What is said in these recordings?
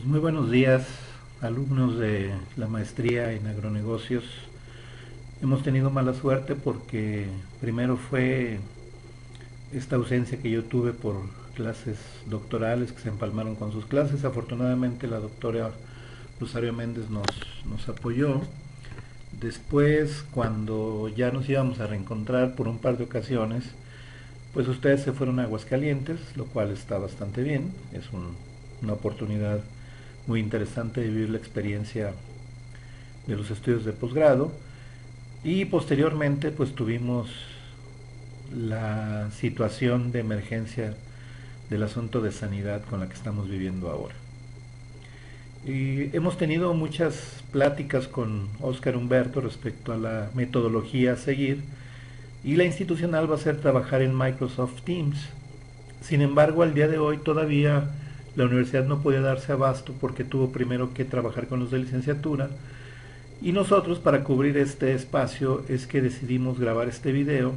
Pues muy buenos días, alumnos de la maestría en agronegocios. Hemos tenido mala suerte porque primero fue esta ausencia que yo tuve por clases doctorales que se empalmaron con sus clases. Afortunadamente la doctora Rosario Méndez nos apoyó. Después, cuando ya nos íbamos a reencontrar por un par de ocasiones, pues ustedes se fueron a Aguascalientes, lo cual está bastante bien. Es una oportunidad muy interesante de vivir la experiencia de los estudios de posgrado. Y posteriormente pues tuvimos la situación de emergencia del asunto de sanidad con la que estamos viviendo ahora. Y hemos tenido muchas pláticas con Óscar Humberto respecto a la metodología a seguir, y la institucional va a ser trabajar en Microsoft Teams. Sin embargo, al día de hoy todavía la universidad no podía darse abasto porque tuvo primero que trabajar con los de licenciatura, y nosotros, para cubrir este espacio, es que decidimos grabar este video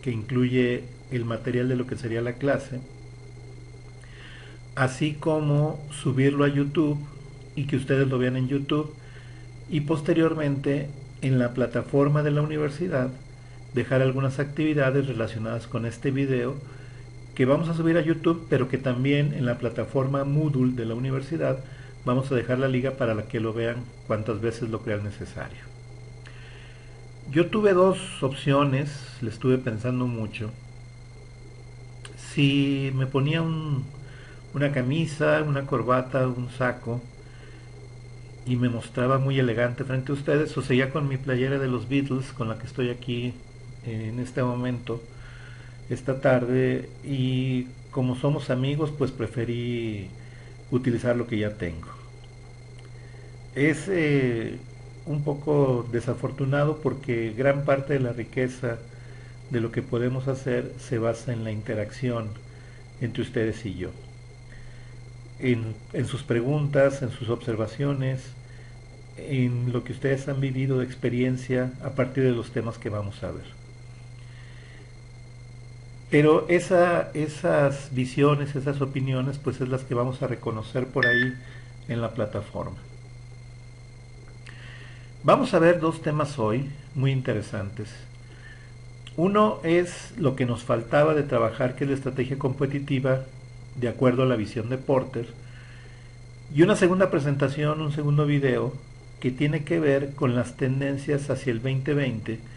que incluye el material de lo que sería la clase, así como subirlo a YouTube y que ustedes lo vean en YouTube, y posteriormente en la plataforma de la universidad dejar algunas actividades relacionadas con este video que vamos a subir a YouTube, pero que también en la plataforma Moodle de la universidad vamos a dejar la liga para que lo vean cuantas veces lo crean necesario. Yo tuve dos opciones, le estuve pensando mucho. Si me ponía una camisa, una corbata, un saco y me mostraba muy elegante frente a ustedes, o seguía con mi playera de los Beatles con la que estoy aquí en este momento, esta tarde, y como somos amigos pues preferí utilizar lo que ya tengo. Es un poco desafortunado porque gran parte de la riqueza de lo que podemos hacer se basa en la interacción entre ustedes y yo, en sus preguntas, en sus observaciones, en lo que ustedes han vivido de experiencia a partir de los temas que vamos a ver. Pero esas visiones, esas opiniones, pues es las que vamos a reconocer por ahí en la plataforma. Vamos a ver dos temas hoy muy interesantes. Uno es lo que nos faltaba de trabajar, que es la estrategia competitiva de acuerdo a la visión de Porter. Y una segunda presentación, un segundo video, que tiene que ver con las tendencias hacia el 2020.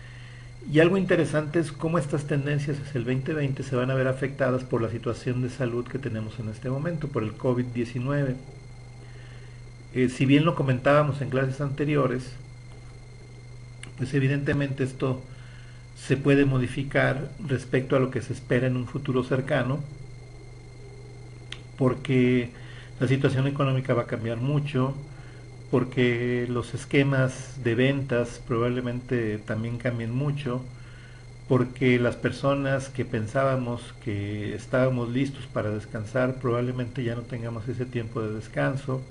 Y algo interesante es cómo estas tendencias hacia el 2020 se van a ver afectadas por la situación de salud que tenemos en este momento, por el COVID-19. Si bien lo comentábamos en clases anteriores, pues evidentemente esto se puede modificar respecto a lo que se espera en un futuro cercano, porque la situación económica va a cambiar mucho, porque los esquemas de ventas probablemente también cambien mucho, porque las personas que pensábamos que estábamos listos para descansar probablemente ya no tengamos ese tiempo de descanso,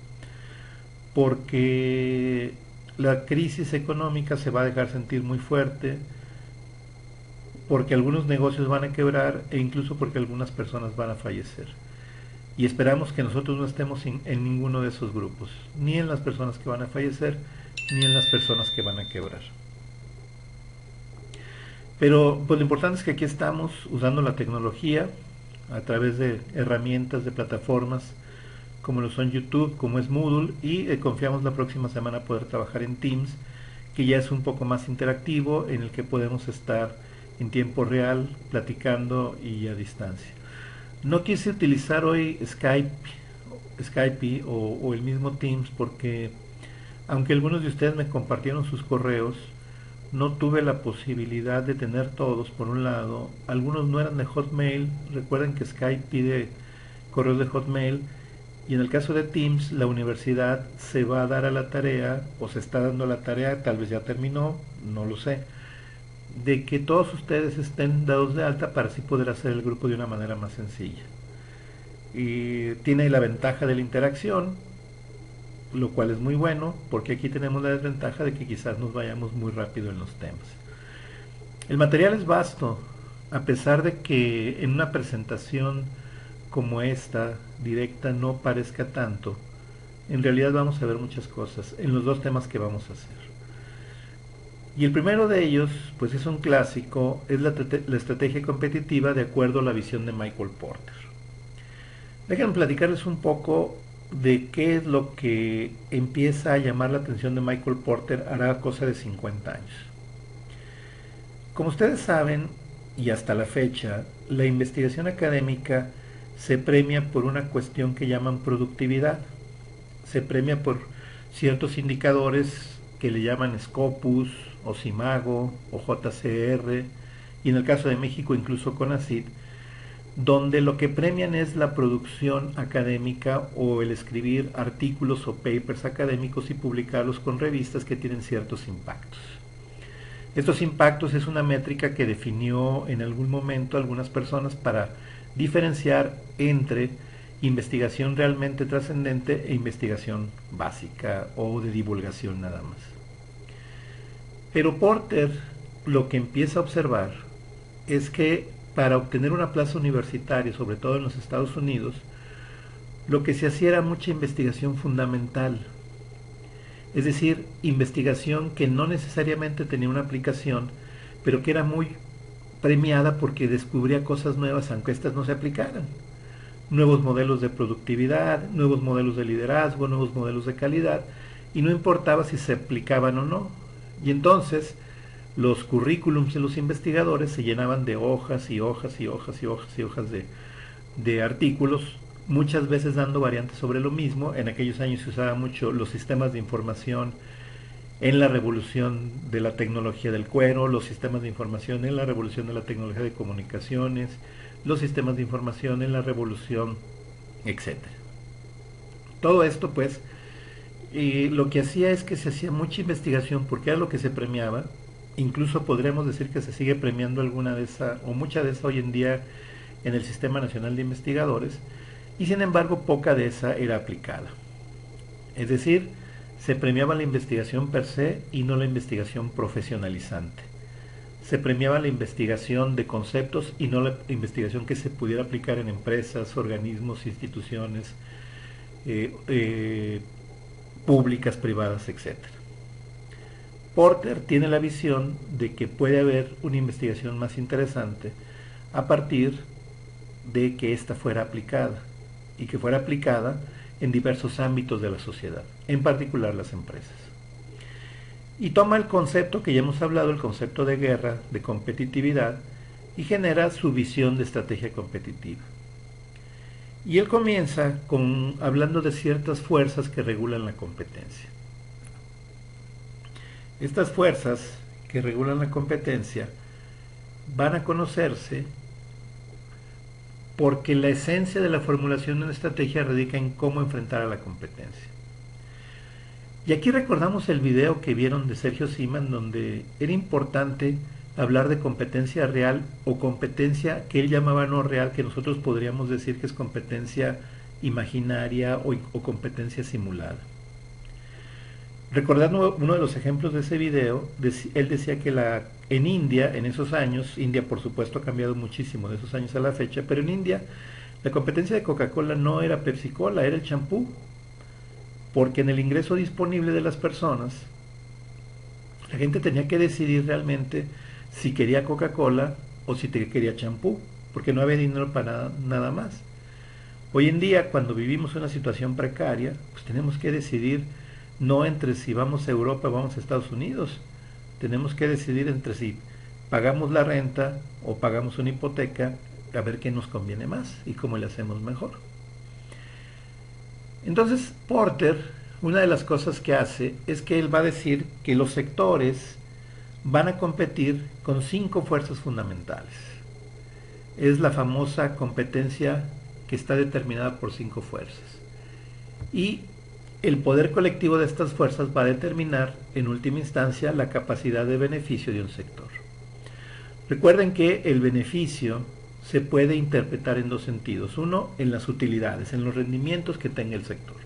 porque la crisis económica se va a dejar sentir muy fuerte, porque algunos negocios van a quebrar e incluso porque algunas personas van a fallecer. Y esperamos que nosotros no estemos en ninguno de esos grupos, ni en las personas que van a fallecer, ni en las personas que van a quebrar. Pero pues lo importante es que aquí estamos usando la tecnología a través de herramientas, de plataformas como lo son YouTube, como es Moodle, y confiamos la próxima semana poder trabajar en Teams, que ya es un poco más interactivo, en el que podemos estar en tiempo real, platicando y a distancia. No quise utilizar hoy Skype o el mismo Teams porque, aunque algunos de ustedes me compartieron sus correos, no tuve la posibilidad de tener todos. Por un lado, algunos no eran de Hotmail. Recuerden que Skype pide correos de Hotmail, y en el caso de Teams la universidad se va a dar a la tarea, o se está dando la tarea, tal vez ya terminó, no lo sé, de que todos ustedes estén dados de alta para así poder hacer el grupo de una manera más sencilla. Y tiene la ventaja de la interacción, lo cual es muy bueno, porque aquí tenemos la desventaja de que quizás nos vayamos muy rápido en los temas. El material es vasto, a pesar de que en una presentación como esta, directa, no parezca tanto. En realidad vamos a ver muchas cosas en los dos temas que vamos a hacer. Y el primero de ellos, pues es un clásico, es la estrategia competitiva de acuerdo a la visión de Michael Porter. Déjenme platicarles un poco de qué es lo que empieza a llamar la atención de Michael Porter hará cosa de 50 años. Como ustedes saben, y hasta la fecha, la investigación académica se premia por una cuestión que llaman productividad. Se premia por ciertos indicadores que le llaman Scopus, o Simago, o JCR, y en el caso de México incluso CONACYT, donde lo que premian es la producción académica o el escribir artículos o papers académicos y publicarlos con revistas que tienen ciertos impactos. Estos impactos es una métrica que definió en algún momento algunas personas para diferenciar entre investigación realmente trascendente e investigación básica o de divulgación nada más. Pero Porter lo que empieza a observar es que para obtener una plaza universitaria, sobre todo en los Estados Unidos, lo que se hacía era mucha investigación fundamental. Es decir, investigación que no necesariamente tenía una aplicación, pero que era muy premiada porque descubría cosas nuevas aunque éstas no se aplicaran. Nuevos modelos de productividad, nuevos modelos de liderazgo, nuevos modelos de calidad, y no importaba si se aplicaban o no. Y entonces los currículums de los investigadores se llenaban de hojas y hojas y hojas y hojas y hojas de artículos, muchas veces dando variantes sobre lo mismo. En aquellos años se usaban mucho los sistemas de información en la revolución de la tecnología del cuero, los sistemas de información en la revolución de la tecnología de comunicaciones, los sistemas de información en la revolución, etc. Todo esto, pues, lo que hacía es que se hacía mucha investigación porque era lo que se premiaba. Incluso podríamos decir que se sigue premiando alguna de esa o mucha de esa hoy en día en el Sistema Nacional de Investigadores, y sin embargo poca de esa era aplicada. Es decir, se premiaba la investigación per se y no la investigación profesionalizante. Se premiaba la investigación de conceptos y no la investigación que se pudiera aplicar en empresas, organismos, instituciones públicas, privadas, etc. Porter tiene la visión de que puede haber una investigación más interesante a partir de que ésta fuera aplicada, y que fuera aplicada en diversos ámbitos de la sociedad, en particular las empresas. Y toma el concepto que ya hemos hablado, el concepto de guerra, de competitividad, y genera su visión de estrategia competitiva. Y él comienza hablando de ciertas fuerzas que regulan la competencia. Estas fuerzas que regulan la competencia van a conocerse porque la esencia de la formulación de una estrategia radica en cómo enfrentar a la competencia. Y aquí recordamos el video que vieron de Sergio Siman, donde era importante hablar de competencia real o competencia que él llamaba no real, que nosotros podríamos decir que es competencia imaginaria o competencia simulada. Recordando uno de los ejemplos de ese video, él decía que en India, en esos años, India por supuesto ha cambiado muchísimo de esos años a la fecha, pero en India la competencia de Coca-Cola no era Pepsi-Cola, era el champú, porque en el ingreso disponible de las personas, la gente tenía que decidir realmente si quería Coca-Cola o si quería champú, porque no había dinero para nada más. Hoy en día, cuando vivimos una situación precaria, pues tenemos que decidir no entre si vamos a Europa o vamos a Estados Unidos. Tenemos que decidir entre si pagamos la renta o pagamos una hipoteca, a ver qué nos conviene más y cómo le hacemos mejor. Entonces, Porter, una de las cosas que hace es que él va a decir que los sectores van a competir con 5 fuerzas fundamentales. Es la famosa competencia que está determinada por 5 fuerzas. Y el poder colectivo de estas fuerzas va a determinar, en última instancia, la capacidad de beneficio de un sector. Recuerden que el beneficio se puede interpretar en 2 sentidos. Uno, en las utilidades, en los rendimientos que tenga el sector.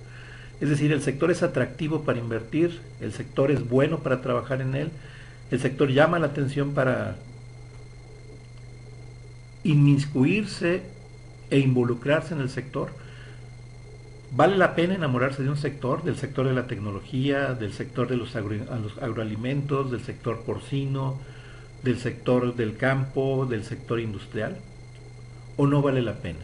Es decir, el sector es atractivo para invertir, el sector es bueno para trabajar en él, el sector llama la atención para inmiscuirse e involucrarse en el sector. ¿Vale la pena enamorarse de un sector, del sector de la tecnología, del sector de los agroalimentos, del sector porcino, del sector del campo, del sector industrial? ¿O no vale la pena?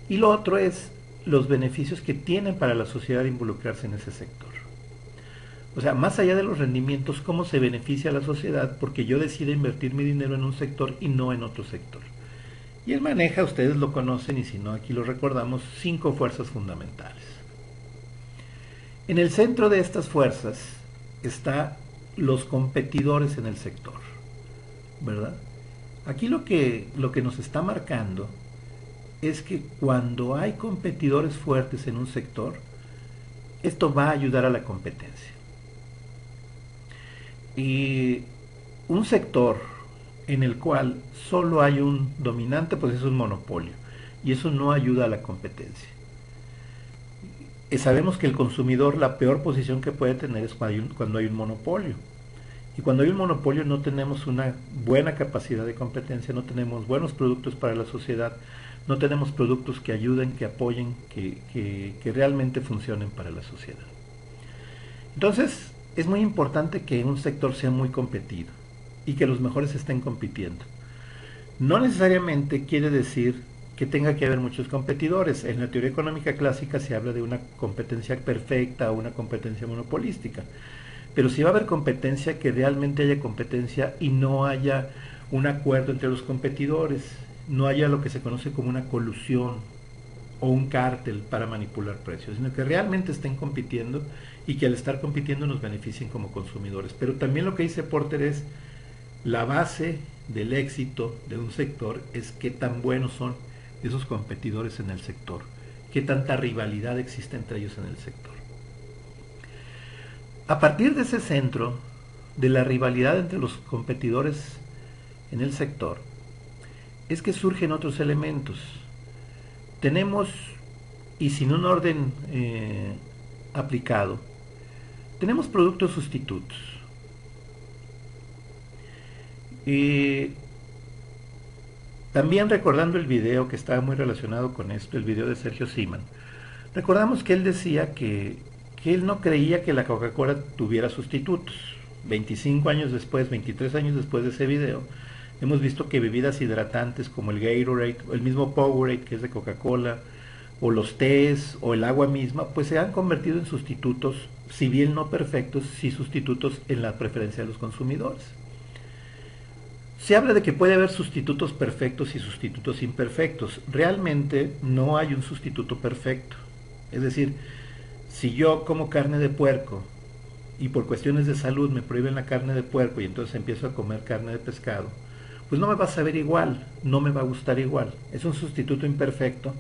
Y lo otro es los beneficios que tienen para la sociedad involucrarse en ese sector. O sea, más allá de los rendimientos, ¿cómo se beneficia a la sociedad porque yo decido invertir mi dinero en un sector y no en otro sector? Y él maneja, ustedes lo conocen y si no aquí lo recordamos, 5 fuerzas fundamentales. En el centro de estas fuerzas están los competidores en el sector, ¿verdad? Aquí lo que nos está marcando es que cuando hay competidores fuertes en un sector, esto va a ayudar a la competencia. Y un sector en el cual solo hay un dominante, pues es un monopolio. Y eso no ayuda a la competencia. Sabemos que el consumidor, la peor posición que puede tener es cuando hay un monopolio. Y cuando hay un monopolio no tenemos una buena capacidad de competencia, no tenemos buenos productos para la sociedad, no tenemos productos que ayuden, que apoyen, que realmente funcionen para la sociedad. Entonces, es muy importante que un sector sea muy competido y que los mejores estén compitiendo. No necesariamente quiere decir que tenga que haber muchos competidores. En la teoría económica clásica se habla de una competencia perfecta o una competencia monopolística. Pero si va a haber competencia, que realmente haya competencia y no haya un acuerdo entre los competidores, no haya lo que se conoce como una colusión o un cártel para manipular precios, sino que realmente estén compitiendo y que al estar compitiendo nos beneficien como consumidores. Pero también lo que dice Porter es la base del éxito de un sector es qué tan buenos son esos competidores en el sector, qué tanta rivalidad existe entre ellos en el sector. A partir de ese centro, de la rivalidad entre los competidores en el sector, es que surgen otros elementos. Tenemos, y sin un orden aplicado, tenemos productos sustitutos. También recordando el video que estaba muy relacionado con esto, el video de Sergio Siman, recordamos que él decía que él no creía que la Coca-Cola tuviera sustitutos. 25 años después, 23 años después de ese video, hemos visto que bebidas hidratantes como el Gatorade, o el mismo Powerade que es de Coca-Cola, o los tés, o el agua misma, pues se han convertido en sustitutos, si bien no perfectos, sí sustitutos en la preferencia de los consumidores. Se habla de que puede haber sustitutos perfectos y sustitutos imperfectos. Realmente no hay un sustituto perfecto. Es decir, si yo como carne de puerco y por cuestiones de salud me prohíben la carne de puerco y entonces empiezo a comer carne de pescado, pues no me va a saber igual, no me va a gustar igual. Es un sustituto imperfecto,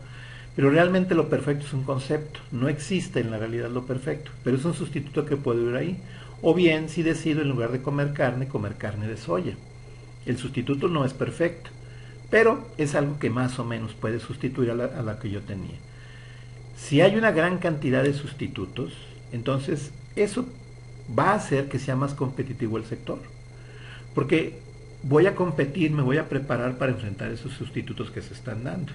pero realmente lo perfecto es un concepto. No existe en la realidad lo perfecto, pero es un sustituto que puedo ir ahí. O bien, si decido en lugar de comer carne de soya. El sustituto no es perfecto, pero es algo que más o menos puede sustituir a la que yo tenía. Si hay una gran cantidad de sustitutos, entonces eso va a hacer que sea más competitivo el sector. Porque voy a competir, me voy a preparar para enfrentar esos sustitutos que se están dando.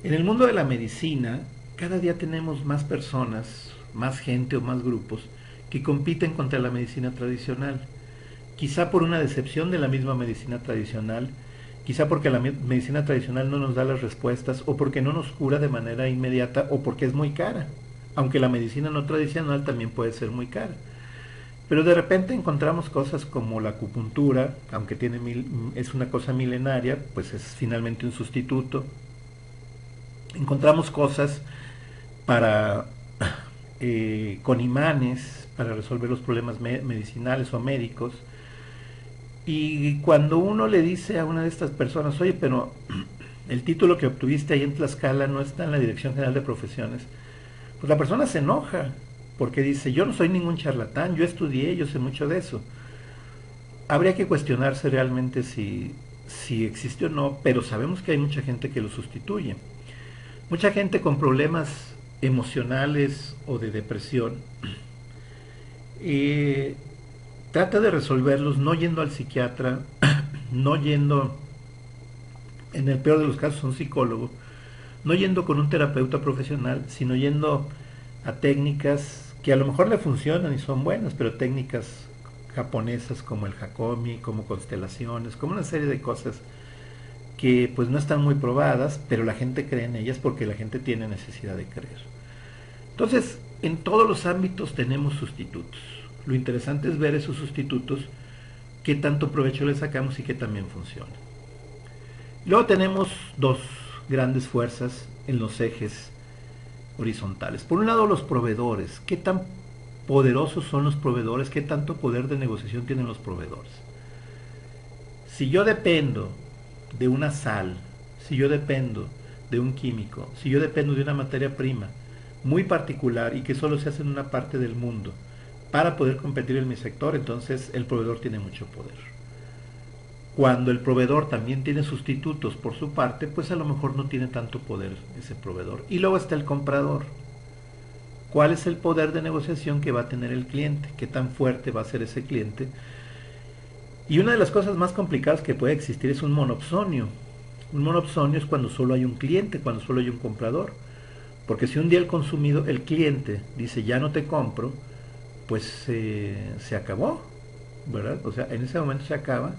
En el mundo de la medicina, cada día tenemos más personas, más gente o más grupos que compiten contra la medicina tradicional. Quizá por una decepción de la misma medicina tradicional, quizá porque la medicina tradicional no nos da las respuestas o porque no nos cura de manera inmediata o porque es muy cara, aunque la medicina no tradicional también puede ser muy cara. Pero de repente encontramos cosas como la acupuntura, aunque es una cosa milenaria, pues es finalmente un sustituto. Encontramos cosas con imanes para resolver los problemas medicinales o médicos. Y cuando uno le dice a una de estas personas, oye, pero el título que obtuviste ahí en Tlaxcala no está en la Dirección General de Profesiones, pues la persona se enoja, porque dice, yo no soy ningún charlatán, yo estudié, yo sé mucho de eso. Habría que cuestionarse realmente si existe o no, pero sabemos que hay mucha gente que lo sustituye. Mucha gente con problemas emocionales o de depresión trata de resolverlos no yendo al psiquiatra, no yendo, en el peor de los casos, a un psicólogo, no yendo con un terapeuta profesional, sino yendo a técnicas que a lo mejor le funcionan y son buenas, pero técnicas japonesas como el Hakomi, como constelaciones, como una serie de cosas que pues no están muy probadas, pero la gente cree en ellas porque la gente tiene necesidad de creer. Entonces, en todos los ámbitos tenemos sustitutos. Lo interesante es ver esos sustitutos, qué tanto provecho le sacamos y qué también funciona. Luego tenemos dos grandes fuerzas en los ejes horizontales. Por un lado, los proveedores. ¿Qué tan poderosos son los proveedores? ¿Qué tanto poder de negociación tienen los proveedores? Si yo dependo de una sal, si yo dependo de un químico, si yo dependo de una materia prima muy particular y que solo se hace en una parte del mundo para poder competir en mi sector, entonces el proveedor tiene mucho poder. Cuando el proveedor también tiene sustitutos por su parte, pues a lo mejor no tiene tanto poder ese proveedor. Y luego está el comprador. ¿Cuál es el poder de negociación que va a tener el cliente? ¿Qué tan fuerte va a ser ese cliente? Y una de las cosas más complicadas que puede existir es un monopsonio. Un monopsonio es cuando solo hay un cliente, cuando solo hay un comprador. Porque si un día el cliente dice ya no te compro, pues se acabó, ¿verdad? O sea, en ese momento se acaba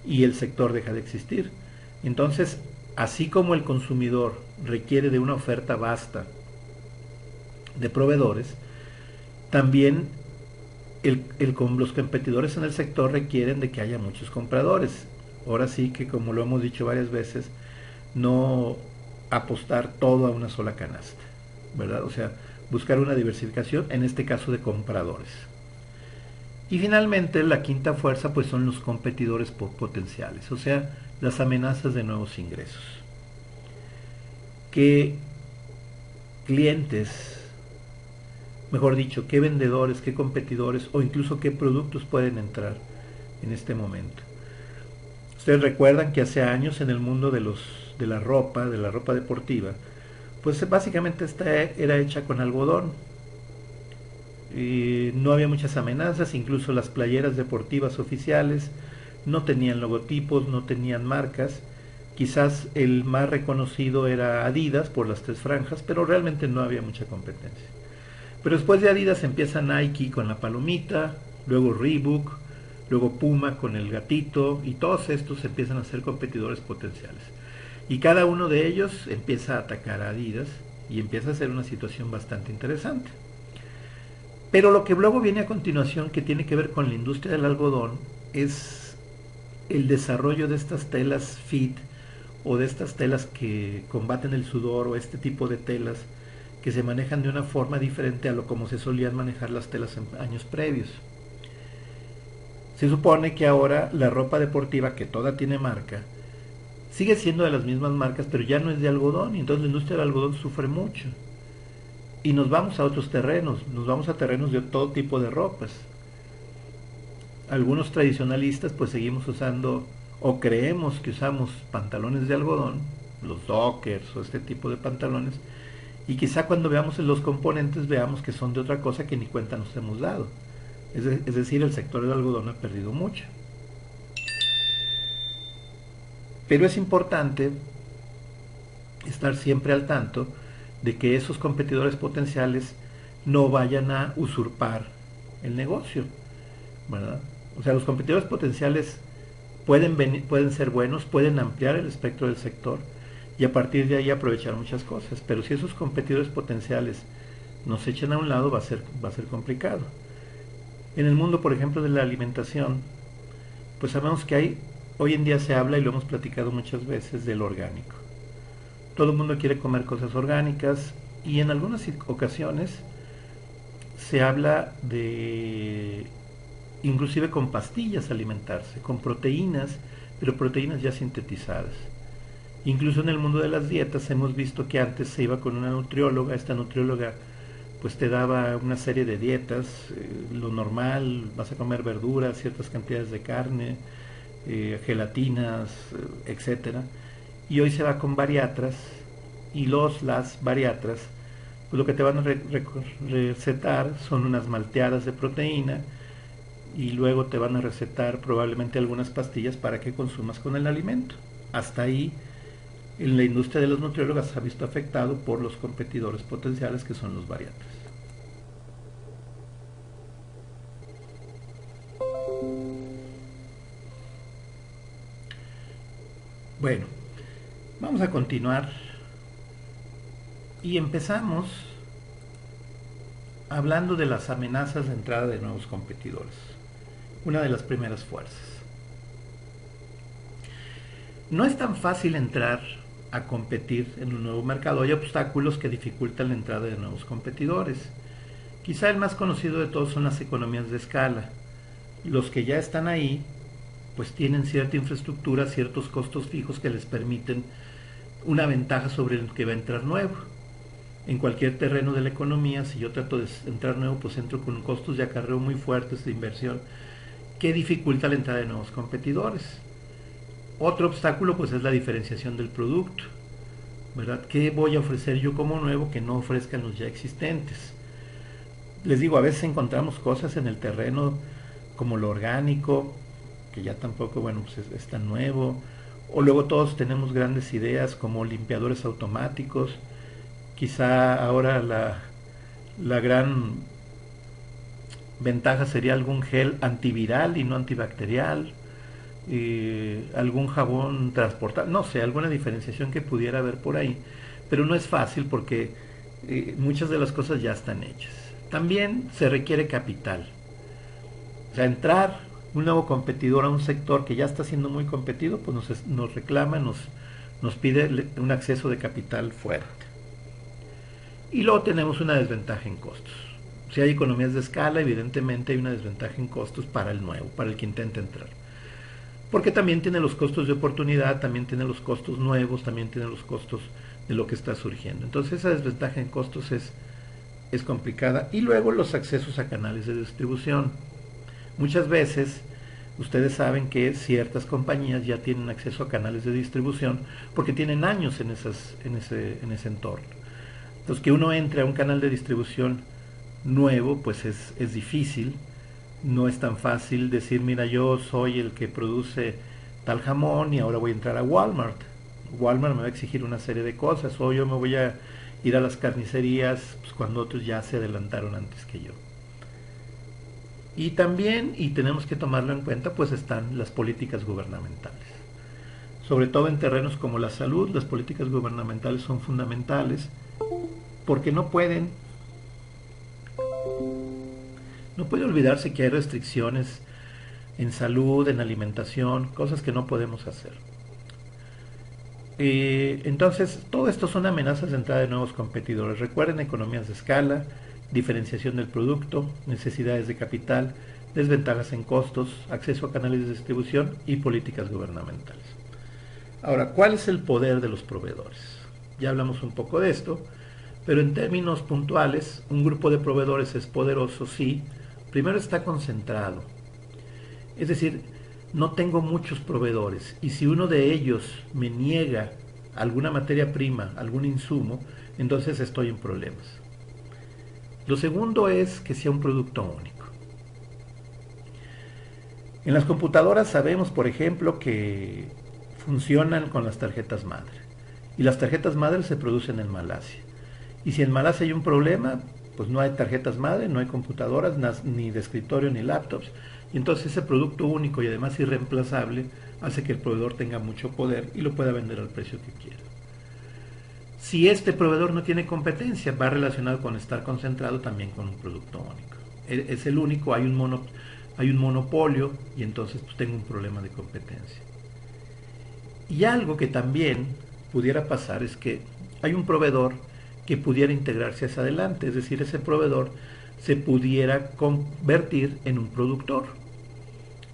y el sector deja de existir. Entonces, así como el consumidor requiere de una oferta vasta de proveedores, también los competidores en el sector requieren de que haya muchos compradores. Ahora sí que, como lo hemos dicho varias veces, no apostar todo a una sola canasta, ¿verdad? O sea, buscar una diversificación, en este caso de compradores. Y finalmente, la quinta fuerza pues son los competidores potenciales, o sea, las amenazas de nuevos ingresos. ¿Qué clientes, mejor dicho, qué vendedores, qué competidores o incluso qué productos pueden entrar en este momento? Ustedes recuerdan que hace años en el mundo de la ropa deportiva, pues básicamente esta era hecha con algodón. No había muchas amenazas, incluso las playeras deportivas oficiales no tenían logotipos, no tenían marcas. Quizás el más reconocido era Adidas por las 3 franjas, pero realmente no había mucha competencia. Pero después de Adidas empieza Nike con la palomita, luego Reebok, luego Puma con el gatito, y todos estos empiezan a ser competidores potenciales. Y cada uno de ellos empieza a atacar a Adidas y empieza a ser una situación bastante interesante. Pero lo que luego viene a continuación, que tiene que ver con la industria del algodón, es el desarrollo de estas telas fit o de estas telas que combaten el sudor o este tipo de telas que se manejan de una forma diferente a lo como se solían manejar las telas en años previos. Se supone que ahora la ropa deportiva, que toda tiene marca, sigue siendo de las mismas marcas, pero ya no es de algodón, y entonces la industria del algodón sufre mucho. Y nos vamos a otros terrenos, nos vamos a terrenos de todo tipo de ropas. Algunos tradicionalistas pues seguimos usando o creemos que usamos pantalones de algodón, los dockers o este tipo de pantalones, y quizá cuando veamos los componentes veamos que son de otra cosa que ni cuenta nos hemos dado. Es decir, el sector del algodón ha perdido mucho. Pero es importante estar siempre al tanto de que esos competidores potenciales no vayan a usurpar el negocio, ¿verdad? O sea, los competidores potenciales pueden ser buenos, pueden ampliar el espectro del sector y a partir de ahí aprovechar muchas cosas, pero si esos competidores potenciales nos echan a un lado va a ser complicado. En el mundo, por ejemplo, de la alimentación, pues sabemos que hoy en día se habla, y lo hemos platicado muchas veces, del orgánico. Todo el mundo quiere comer cosas orgánicas y en algunas ocasiones se habla de inclusive con pastillas alimentarse, con proteínas, pero proteínas ya sintetizadas. Incluso en el mundo de las dietas hemos visto que antes se iba con una nutrióloga, esta nutrióloga pues te daba una serie de dietas, lo normal, vas a comer verduras, ciertas cantidades de carne, gelatinas, etcétera. Y hoy se va con bariatras y las bariatras, pues lo que te van a recetar son unas malteadas de proteína y luego te van a recetar probablemente algunas pastillas para que consumas con el alimento. Hasta ahí en la industria de las nutriólogas se ha visto afectado por los competidores potenciales que son los bariátridos. Bueno, vamos a continuar y empezamos hablando de las amenazas de entrada de nuevos competidores. Una de las primeras fuerzas. No es tan fácil entrar a competir en un nuevo mercado. Hay obstáculos que dificultan la entrada de nuevos competidores. Quizá el más conocido de todos son las economías de escala. Los que ya están ahí, pues tienen cierta infraestructura, ciertos costos fijos que les permiten una ventaja sobre el que va a entrar nuevo. En cualquier terreno de la economía, si yo trato de entrar nuevo, pues entro con costos de acarreo muy fuertes de inversión que dificulta la entrada de nuevos competidores. Otro obstáculo pues es la diferenciación del producto, ¿verdad? ¿Qué voy a ofrecer yo como nuevo que no ofrezcan los ya existentes? Les digo, a veces encontramos cosas en el terreno como lo orgánico, que ya tampoco, bueno, pues es tan nuevo, o luego todos tenemos grandes ideas como limpiadores automáticos. Quizá ahora la gran ventaja sería algún gel antiviral y no antibacterial, algún jabón transportable, no sé, alguna diferenciación que pudiera haber por ahí, pero no es fácil porque muchas de las cosas ya están hechas. También se requiere capital, o sea, entrar un nuevo competidor a un sector que ya está siendo muy competido, pues nos reclama, nos pide un acceso de capital fuerte. Y luego tenemos una desventaja en costos. Si hay economías de escala, evidentemente hay una desventaja en costos para el nuevo, para el que intenta entrar. Porque también tiene los costos de oportunidad, también tiene los costos nuevos, también tiene los costos de lo que está surgiendo. Entonces esa desventaja en costos es complicada. Y luego los accesos a canales de distribución. Muchas veces ustedes saben que ciertas compañías ya tienen acceso a canales de distribución porque tienen años en ese entorno. Entonces que uno entre a un canal de distribución nuevo pues es difícil. No es tan fácil decir, mira, yo soy el que produce tal jamón y ahora voy a entrar a Walmart. Walmart me va a exigir una serie de cosas, o yo me voy a ir a las carnicerías pues, cuando otros ya se adelantaron antes que yo. Y también, y tenemos que tomarlo en cuenta, pues están las políticas gubernamentales. Sobre todo en terrenos como la salud, las políticas gubernamentales son fundamentales porque no puede olvidarse que hay restricciones en salud, en alimentación, cosas que no podemos hacer. Entonces, todo esto son amenazas de entrada de nuevos competidores. Recuerden, economías de escala, diferenciación del producto, necesidades de capital, desventajas en costos, acceso a canales de distribución y políticas gubernamentales. Ahora, ¿cuál es el poder de los proveedores? Ya hablamos un poco de esto, pero en términos puntuales, un grupo de proveedores es poderoso si primero está concentrado. Es decir, no tengo muchos proveedores y si uno de ellos me niega alguna materia prima, algún insumo, entonces estoy en problemas. Lo segundo es que sea un producto único. En las computadoras sabemos, por ejemplo, que funcionan con las tarjetas madre y las tarjetas madre se producen en Malasia. Y si en Malasia hay un problema, pues no hay tarjetas madre, no hay computadoras, ni de escritorio ni laptops. Y entonces ese producto único y además irreemplazable hace que el proveedor tenga mucho poder y lo pueda vender al precio que quiera. Si este proveedor no tiene competencia, va relacionado con estar concentrado también con un producto único. Es el único, hay un monopolio y entonces pues, tengo un problema de competencia. Y algo que también pudiera pasar es que hay un proveedor que pudiera integrarse hacia adelante, es decir, ese proveedor se pudiera convertir en un productor,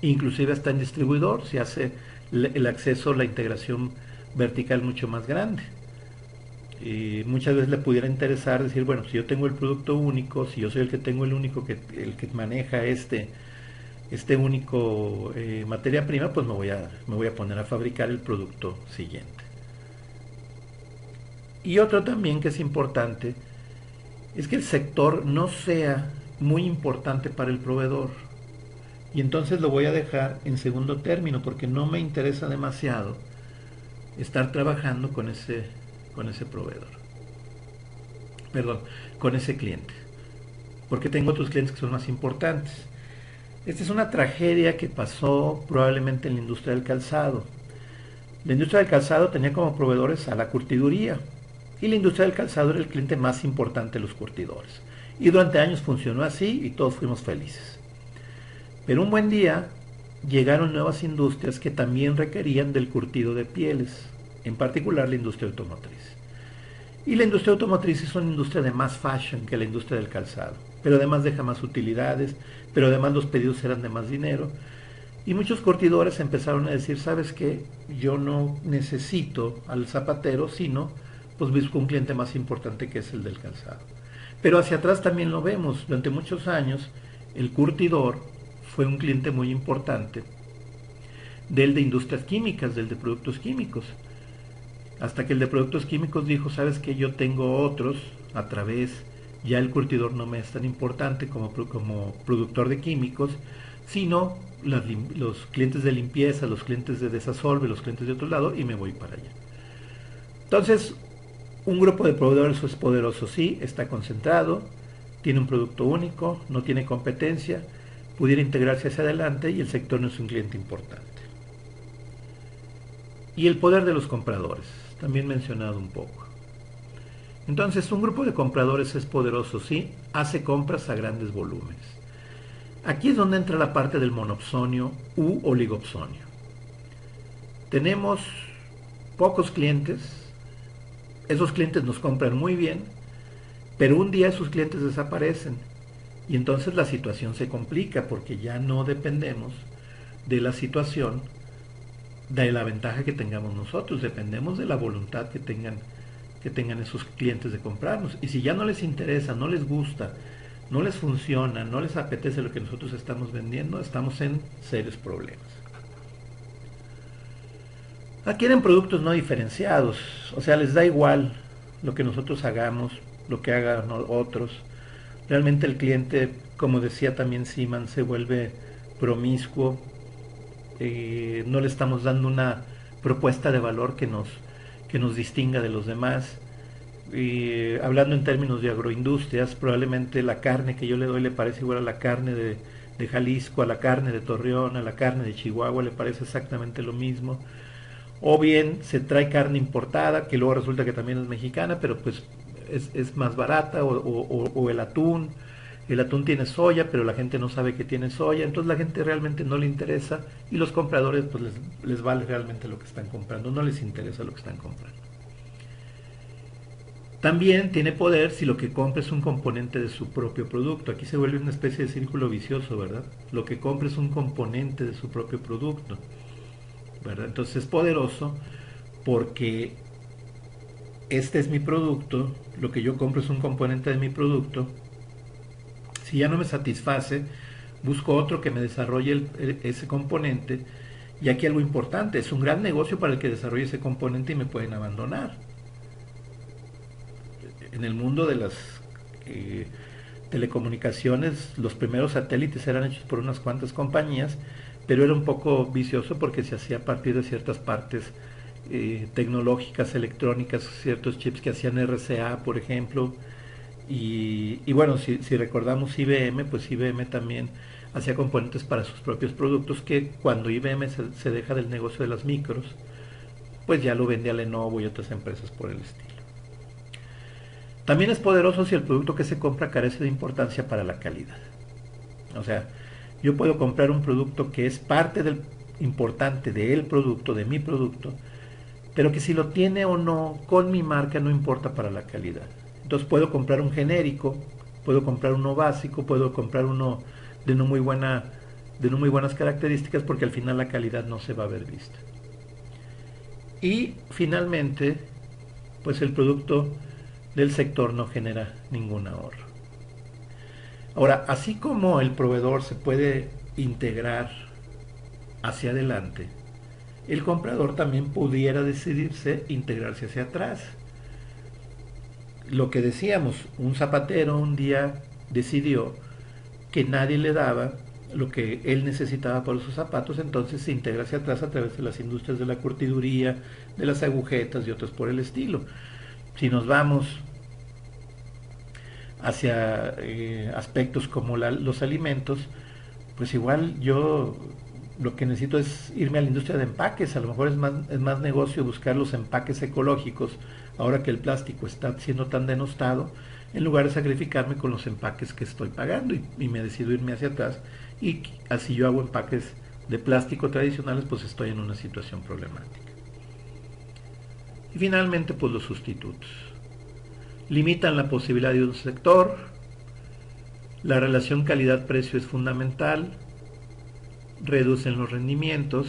inclusive hasta en distribuidor, se hace el acceso, la integración vertical mucho más grande. Y muchas veces le pudiera interesar decir, bueno, si yo tengo el producto único, si yo soy el que tengo el que maneja este único materia prima, pues me voy a poner a fabricar el producto siguiente. Y otro también que es importante es que el sector no sea muy importante para el proveedor. Y entonces lo voy a dejar en segundo término porque no me interesa demasiado estar trabajando con ese proveedor. Perdón, con ese cliente. Porque tengo otros clientes que son más importantes. Esta es una tragedia que pasó probablemente en la industria del calzado. La industria del calzado tenía como proveedores a la curtiduría y la industria del calzado era el cliente más importante de los curtidores. Y durante años funcionó así y todos fuimos felices. Pero un buen día llegaron nuevas industrias que también requerían del curtido de pieles, en particular la industria automotriz. Y la industria automotriz es una industria de más fashion que la industria del calzado, pero además deja más utilidades, pero además los pedidos eran de más dinero. Y muchos curtidores empezaron a decir, ¿sabes qué? Yo no necesito al zapatero, sino pues busco un cliente más importante que es el del calzado. Pero hacia atrás también lo vemos. Durante muchos años el curtidor fue un cliente muy importante del de industrias químicas, del de productos químicos. Hasta que el de productos químicos dijo, sabes que yo tengo otros a través, ya el curtidor no me es tan importante como productor de químicos, sino los clientes de limpieza, los clientes de desasolve, los clientes de otro lado, y me voy para allá. Entonces, un grupo de proveedores es poderoso, sí, está concentrado, tiene un producto único, no tiene competencia, pudiera integrarse hacia adelante y el sector no es un cliente importante. Y el poder de los compradores, también mencionado un poco. Entonces, un grupo de compradores es poderoso, sí, hace compras a grandes volúmenes. Aquí es donde entra la parte del monopsonio u oligopsonio. Tenemos pocos clientes, esos clientes nos compran muy bien, pero un día esos clientes desaparecen y entonces la situación se complica porque ya no dependemos de la situación, de la ventaja que tengamos nosotros, dependemos de la voluntad que tengan esos clientes de comprarnos. Y si ya no les interesa, no les gusta, no les funciona, no les apetece lo que nosotros estamos vendiendo, estamos en serios problemas. Adquieren productos no diferenciados, o sea, les da igual lo que nosotros hagamos, lo que hagan otros. Realmente el cliente, como decía también Seaman, se vuelve promiscuo, no le estamos dando una propuesta de valor que nos distinga de los demás. Hablando en términos de agroindustrias, probablemente la carne que yo le doy le parece igual a la carne de Jalisco, a la carne de Torreón, a la carne de Chihuahua, le parece exactamente lo mismo. O bien se trae carne importada, que luego resulta que también es mexicana, pero pues es más barata, o el atún. El atún tiene soya, pero la gente no sabe que tiene soya, entonces la gente realmente no le interesa y los compradores pues les vale realmente lo que están comprando, no les interesa lo que están comprando. También tiene poder si lo que compra es un componente de su propio producto. Aquí se vuelve una especie de círculo vicioso, ¿verdad? Lo que compra es un componente de su propio producto, ¿verdad? Entonces es poderoso porque este es mi producto, lo que yo compro es un componente de mi producto. Si ya no me satisface, busco otro que me desarrolle ese componente. Y aquí algo importante, es un gran negocio para el que desarrolle ese componente y me pueden abandonar. En el mundo de las telecomunicaciones, los primeros satélites eran hechos por unas cuantas compañías, pero era un poco vicioso porque se hacía a partir de ciertas partes tecnológicas, electrónicas, ciertos chips que hacían RCA, por ejemplo. Y bueno, si recordamos IBM, pues IBM también hacía componentes para sus propios productos que cuando IBM se deja del negocio de las micros, pues ya lo vende a Lenovo y otras empresas por el estilo. También es poderoso si el producto que se compra carece de importancia para la calidad. O sea, yo puedo comprar un producto que es parte del importante del producto, de mi producto, pero que si lo tiene o no con mi marca no importa para la calidad. Entonces puedo comprar un genérico, puedo comprar uno básico, puedo comprar uno de no muy buenas características porque al final la calidad no se va a ver vista. Y finalmente, pues el producto del sector no genera ningún ahorro. Ahora, así como el proveedor se puede integrar hacia adelante, el comprador también pudiera decidirse integrarse hacia atrás. Lo que decíamos, un zapatero un día decidió que nadie le daba lo que él necesitaba para sus zapatos, entonces se integra hacia atrás a través de las industrias de la curtiduría, de las agujetas y otras por el estilo. Si nos vamos hacia aspectos como los alimentos, pues igual yo lo que necesito es irme a la industria de empaques. A lo mejor es más negocio buscar los empaques ecológicos ahora que el plástico está siendo tan denostado, en lugar de sacrificarme con los empaques que estoy pagando, y me decido irme hacia atrás, y así yo hago empaques de plástico tradicionales, pues estoy en una situación problemática. Y finalmente, pues los sustitutos limitan la posibilidad de un sector. La relación calidad-precio es fundamental, reducen los rendimientos,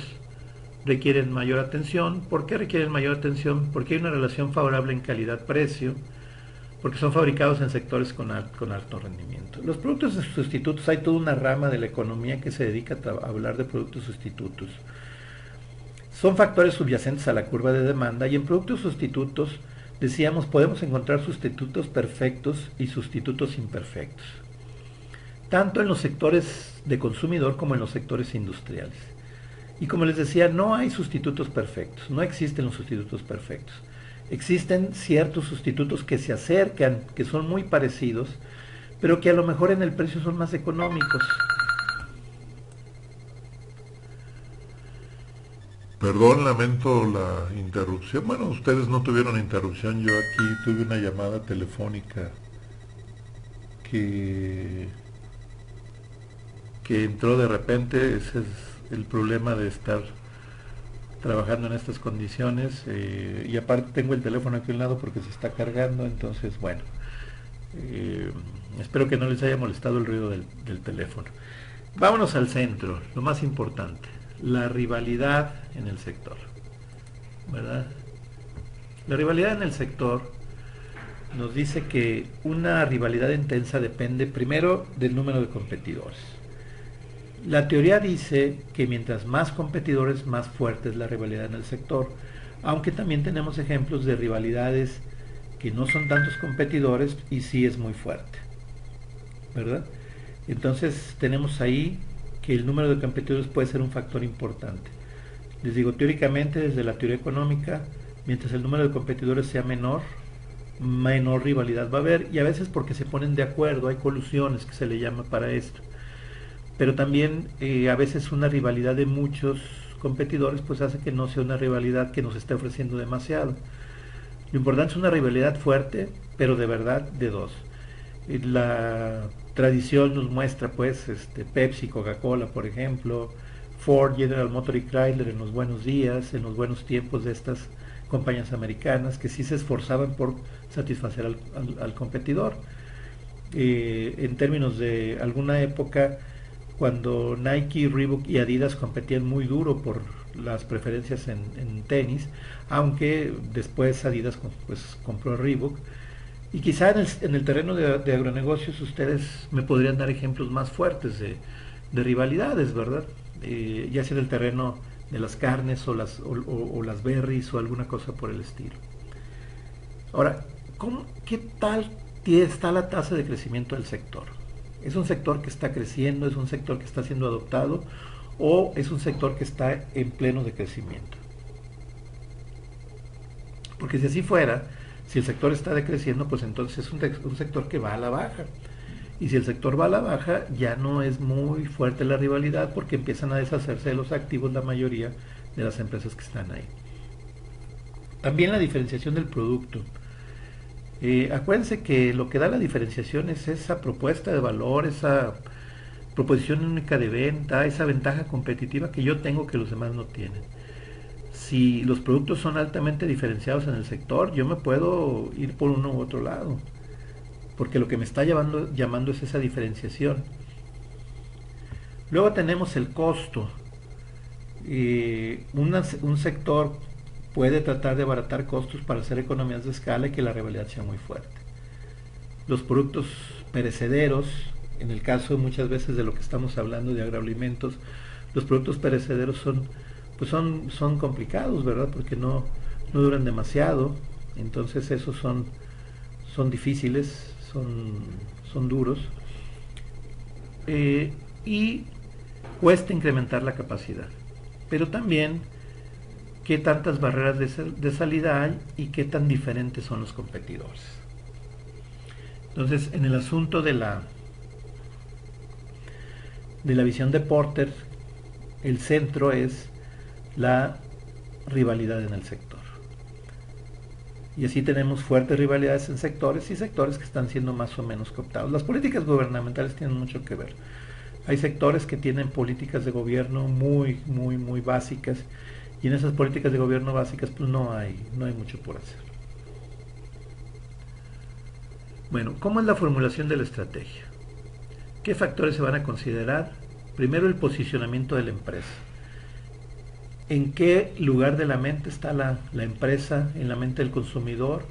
requieren mayor atención. ¿Por qué requieren mayor atención? Porque hay una relación favorable en calidad-precio, porque son fabricados en sectores con alto rendimiento. Los productos sustitutos, hay toda una rama de la economía que se dedica a hablar de productos sustitutos. Son factores subyacentes a la curva de demanda, y en productos sustitutos, decíamos, podemos encontrar sustitutos perfectos y sustitutos imperfectos, tanto en los sectores de consumidor como en los sectores industriales. Y como les decía, no hay sustitutos perfectos, no existen los sustitutos perfectos. Existen ciertos sustitutos que se acercan, que son muy parecidos, pero que a lo mejor en el precio son más económicos. Perdón, lamento la interrupción. Bueno, ustedes no tuvieron interrupción, yo aquí tuve una llamada telefónica que entró de repente. Ese es el problema de estar trabajando en estas condiciones, y aparte tengo el teléfono aquí a un lado porque se está cargando, entonces bueno, espero que no les haya molestado el ruido del teléfono. Vámonos al centro, lo más importante, la rivalidad en el sector, ¿verdad? La rivalidad en el sector nos dice que una rivalidad intensa depende primero del número de competidores. La teoría dice que mientras más competidores, más fuerte es la rivalidad en el sector, aunque también tenemos ejemplos de rivalidades que no son tantos competidores y sí es muy fuerte, ¿verdad? Entonces tenemos ahí que el número de competidores puede ser un factor importante. Les digo, teóricamente, desde la teoría económica, mientras el número de competidores sea menor rivalidad va a haber, y a veces porque se ponen de acuerdo, hay colusiones que se le llama para esto. Pero también a veces una rivalidad de muchos competidores pues hace que no sea una rivalidad que nos esté ofreciendo demasiado. Lo importante es una rivalidad fuerte, pero de verdad de dos. La tradición nos muestra pues Pepsi, Coca-Cola, por ejemplo, Ford, General Motors y Chrysler en los buenos días, en los buenos tiempos de estas compañías americanas que sí se esforzaban por satisfacer al competidor. En términos de alguna época, cuando Nike, Reebok y Adidas competían muy duro por las preferencias en tenis, aunque después Adidas pues compró Reebok. Y quizá en el terreno de agronegocios ustedes me podrían dar ejemplos más fuertes de rivalidades, ¿verdad? Ya sea en el terreno de las carnes o las berries o alguna cosa por el estilo. Ahora, ¿qué tal está la tasa de crecimiento del sector? ¿Es un sector que está creciendo? ¿Es un sector que está siendo adoptado? ¿O es un sector que está en pleno de crecimiento? Porque si así fuera, si el sector está decreciendo, pues entonces es un sector que va a la baja. Y si el sector va a la baja, ya no es muy fuerte la rivalidad porque empiezan a deshacerse de los activos la mayoría de las empresas que están ahí. También la diferenciación del producto. Acuérdense que lo que da la diferenciación es esa propuesta de valor, esa proposición única de venta, esa ventaja competitiva que yo tengo que los demás no tienen. Si los productos son altamente diferenciados en el sector, yo me puedo ir por uno u otro lado, porque lo que me está llamando es esa diferenciación. Luego tenemos el costo. Un sector puede tratar de abaratar costos para hacer economías de escala y que la rivalidad sea muy fuerte. Los productos perecederos, en el caso muchas veces de lo que estamos hablando de agroalimentos, los productos perecederos son complicados, ¿verdad? Porque no duran demasiado, entonces esos son difíciles, son duros. Y cuesta incrementar la capacidad, pero también qué tantas barreras de salida hay y qué tan diferentes son los competidores. Entonces, en el asunto de la visión de Porter, el centro es la rivalidad en el sector. Y así tenemos fuertes rivalidades en sectores y sectores que están siendo más o menos cooptados. Las políticas gubernamentales tienen mucho que ver. Hay sectores que tienen políticas de gobierno muy básicas, y en esas políticas de gobierno básicas pues no hay mucho por hacer. Bueno, ¿cómo es la formulación de la estrategia? ¿Qué factores se van a considerar? Primero, el posicionamiento de la empresa. ¿En qué lugar de la mente está la empresa? ¿En la mente del consumidor?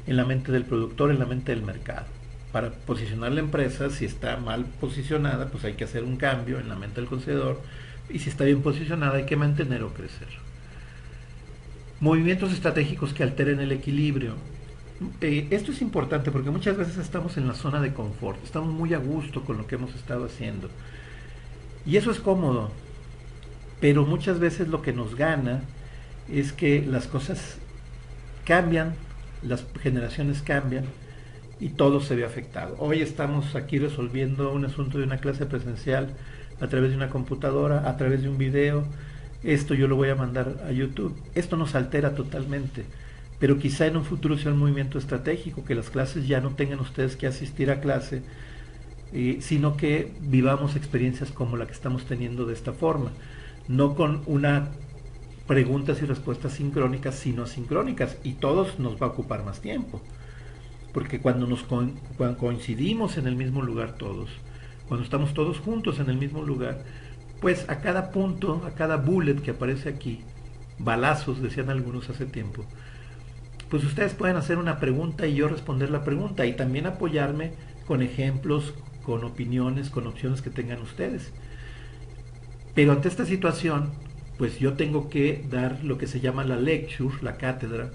¿En la mente del productor? ¿En la mente del mercado? Para posicionar la empresa, si está mal posicionada, pues hay que hacer un cambio en la mente del consumidor, y si está bien posicionada hay que mantener o crecer. Movimientos estratégicos que alteren el equilibrio. Esto es importante porque muchas veces estamos en la zona de confort, estamos muy a gusto con lo que hemos estado haciendo, y eso es cómodo, pero muchas veces lo que nos gana es que las cosas cambian, las generaciones cambian y todo se ve afectado. Hoy estamos aquí resolviendo un asunto de una clase presencial a través de una computadora, a través de un video. Esto yo lo voy a mandar a YouTube. Esto nos altera totalmente, pero quizá en un futuro sea un movimiento estratégico, que las clases ya no tengan ustedes que asistir a clase, sino que vivamos experiencias como la que estamos teniendo de esta forma, no con una preguntas y respuestas sincrónicas, sino asincrónicas, y todos nos va a ocupar más tiempo, porque cuando coincidimos en el mismo lugar todos, cuando estamos todos juntos en el mismo lugar, pues a cada punto, a cada bullet que aparece aquí, balazos decían algunos hace tiempo, pues ustedes pueden hacer una pregunta y yo responder la pregunta, y también apoyarme con ejemplos, con opiniones, con opciones que tengan ustedes. Pero ante esta situación, pues yo tengo que dar lo que se llama la lecture, la cátedra.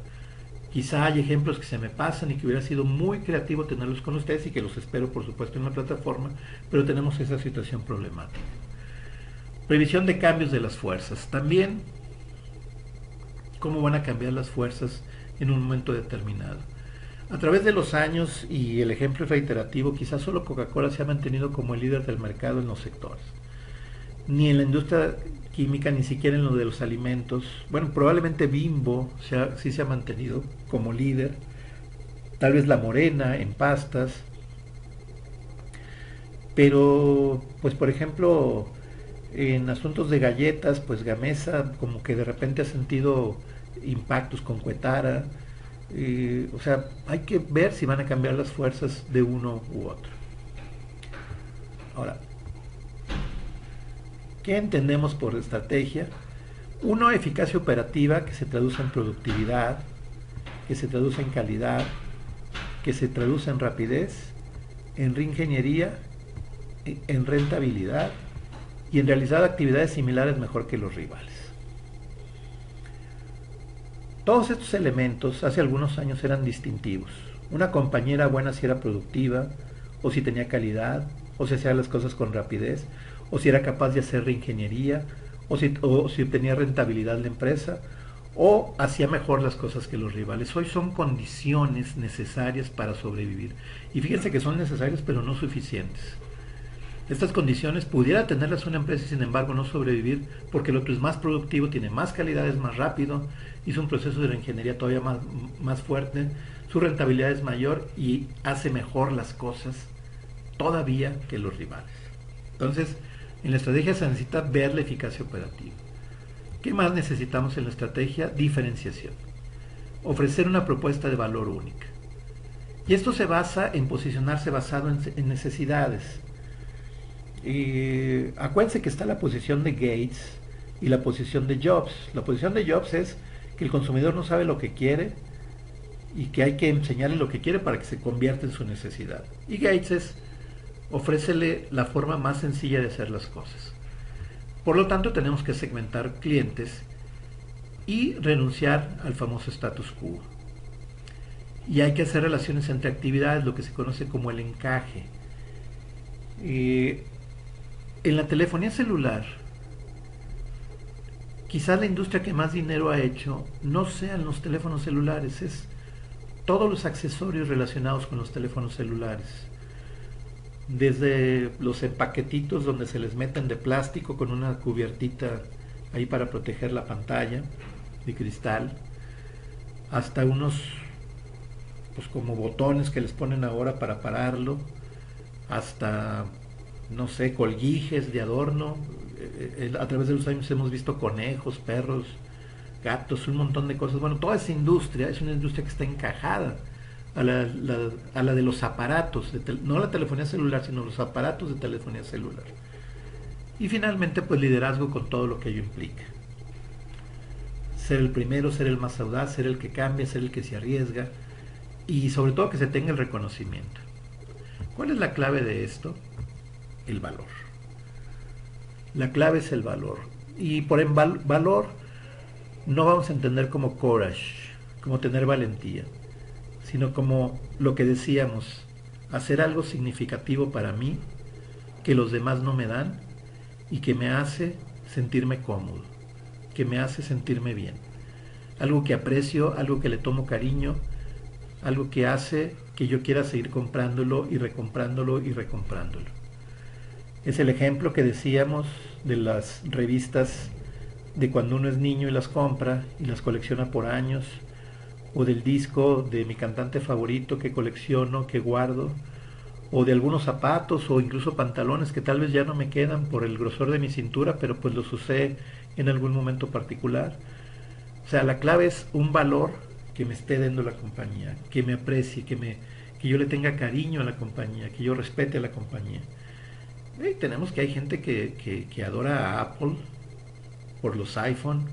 Quizá hay ejemplos que se me pasan y que hubiera sido muy creativo tenerlos con ustedes, y que los espero por supuesto en la plataforma, pero tenemos esa situación problemática. Previsión de cambios de las fuerzas. También, ¿cómo van a cambiar las fuerzas en un momento determinado? A través de los años, y el ejemplo es reiterativo, quizás solo Coca-Cola se ha mantenido como el líder del mercado en los sectores. Ni en la industria química, ni siquiera en lo de los alimentos. Bueno, probablemente Bimbo sí se ha mantenido como líder. Tal vez La Morena en pastas. Pero, pues por ejemplo, en asuntos de galletas, pues Gamesa como que de repente ha sentido impactos con Cuetara. O sea, hay que ver si van a cambiar las fuerzas de uno u otro. Ahora, ¿qué entendemos por estrategia? Uno, eficacia operativa, que se traduce en productividad, que se traduce en calidad, que se traduce en rapidez, en reingeniería, en rentabilidad y en realizar actividades similares mejor que los rivales. Todos estos elementos hace algunos años eran distintivos. Una compañía era buena si era productiva, o si tenía calidad, o si hacía las cosas con rapidez, o si era capaz de hacer reingeniería, o si obtenía rentabilidad la empresa, o hacía mejor las cosas que los rivales. Hoy son condiciones necesarias para sobrevivir. Y fíjense que son necesarias pero no suficientes. Estas condiciones pudiera tenerlas una empresa y sin embargo no sobrevivir, porque el otro es más productivo, tiene más calidad, es más rápido, hizo un proceso de reingeniería todavía más fuerte, su rentabilidad es mayor y hace mejor las cosas todavía que los rivales. Entonces, en la estrategia se necesita ver la eficacia operativa. ¿Qué más necesitamos en la estrategia? Diferenciación. Ofrecer una propuesta de valor única. Y esto se basa en posicionarse basado en necesidades. Acuérdense que está la posición de Gates y la posición de Jobs. La posición de Jobs es que el consumidor no sabe lo que quiere y que hay que enseñarle lo que quiere para que se convierta en su necesidad. Y Gates es: ofrécele la forma más sencilla de hacer las cosas. Por lo tanto, tenemos que segmentar clientes y renunciar al famoso status quo. Y hay que hacer relaciones entre actividades, lo que se conoce como el encaje. en la telefonía celular, quizás la industria que más dinero ha hecho no sean los teléfonos celulares, es todos los accesorios relacionados con los teléfonos celulares. Desde los empaquetitos donde se les meten de plástico con una cubiertita ahí para proteger la pantalla de cristal, hasta unos pues como botones que les ponen ahora para pararlo, hasta no sé, colguijes de adorno. A través de los años hemos visto conejos, perros, gatos, un montón de cosas. Bueno, toda esa industria es una industria que está encajada a la de los aparatos, no la telefonía celular, sino los aparatos de telefonía celular. Y finalmente, pues liderazgo con todo lo que ello implica. Ser el primero, ser el más audaz, ser el que cambia, ser el que se arriesga y sobre todo que se tenga el reconocimiento. ¿Cuál es la clave de esto? El valor. La clave es el valor. Y por valor no vamos a entender como courage, como tener valentía, sino como lo que decíamos, hacer algo significativo para mí, que los demás no me dan y que me hace sentirme cómodo, que me hace sentirme bien. Algo que aprecio, algo que le tomo cariño, algo que hace que yo quiera seguir comprándolo y recomprándolo y recomprándolo. Es el ejemplo que decíamos de las revistas de cuando uno es niño y las compra y las colecciona por años, o del disco de mi cantante favorito que colecciono, que guardo, o de algunos zapatos o incluso pantalones que tal vez ya no me quedan por el grosor de mi cintura, pero pues los usé en algún momento particular. O sea, la clave es un valor que me esté dando la compañía, que me aprecie, que yo le tenga cariño a la compañía, que yo respete a la compañía. Y tenemos que hay gente que adora a Apple por los iPhone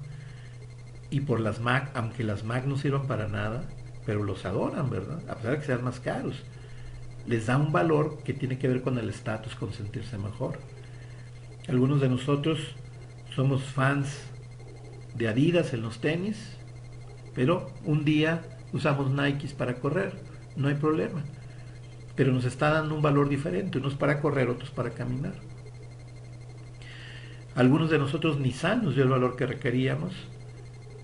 y por las Mac, aunque las Mac no sirvan para nada, pero los adoran, ¿verdad? A pesar de que sean más caros. Les da un valor que tiene que ver con el estatus, con sentirse mejor. Algunos de nosotros somos fans de Adidas en los tenis, pero un día usamos Nikes para correr, no hay problema. Pero nos está dando un valor diferente, unos para correr, otros para caminar. Algunos de nosotros Nissan nos dio el valor que requeríamos,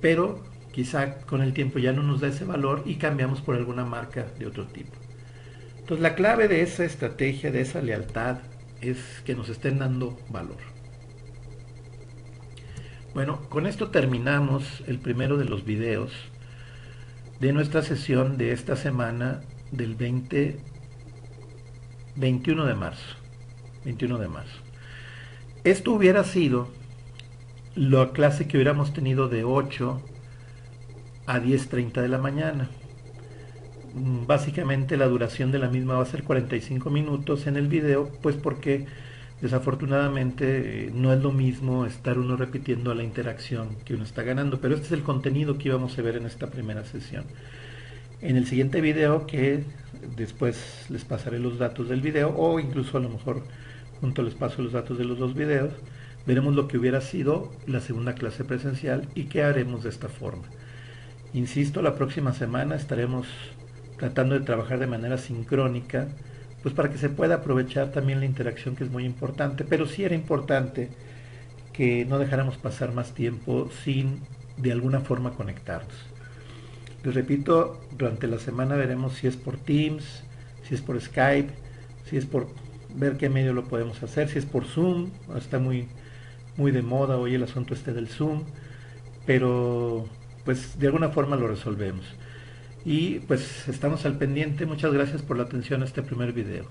pero quizá con el tiempo ya no nos da ese valor y cambiamos por alguna marca de otro tipo. Entonces la clave de esa estrategia, de esa lealtad, es que nos estén dando valor. Bueno, con esto terminamos el primero de los videos de nuestra sesión de esta semana del 21 de marzo. 21 de marzo. Esto hubiera sido la clase que hubiéramos tenido de 8 a 10:30 de la mañana. Básicamente la duración de la misma va a ser 45 minutos en el video, pues porque desafortunadamente no es lo mismo estar uno repitiendo la interacción que uno está ganando, pero este es el contenido que íbamos a ver en esta primera sesión. En el siguiente video, que después les pasaré los datos del video, o incluso a lo mejor junto les paso los datos de los dos videos, veremos lo que hubiera sido la segunda clase presencial y qué haremos de esta forma. Insisto, la próxima semana estaremos tratando de trabajar de manera sincrónica, pues para que se pueda aprovechar también la interacción, que es muy importante, pero sí era importante que no dejáramos pasar más tiempo sin de alguna forma conectarnos. Les repito, durante la semana veremos si es por Teams, si es por Skype, si es por ver qué medio lo podemos hacer, si es por Zoom. Está muy de moda hoy el asunto del Zoom, pero pues de alguna forma lo resolvemos. Y pues estamos al pendiente. Muchas gracias por la atención a este primer video.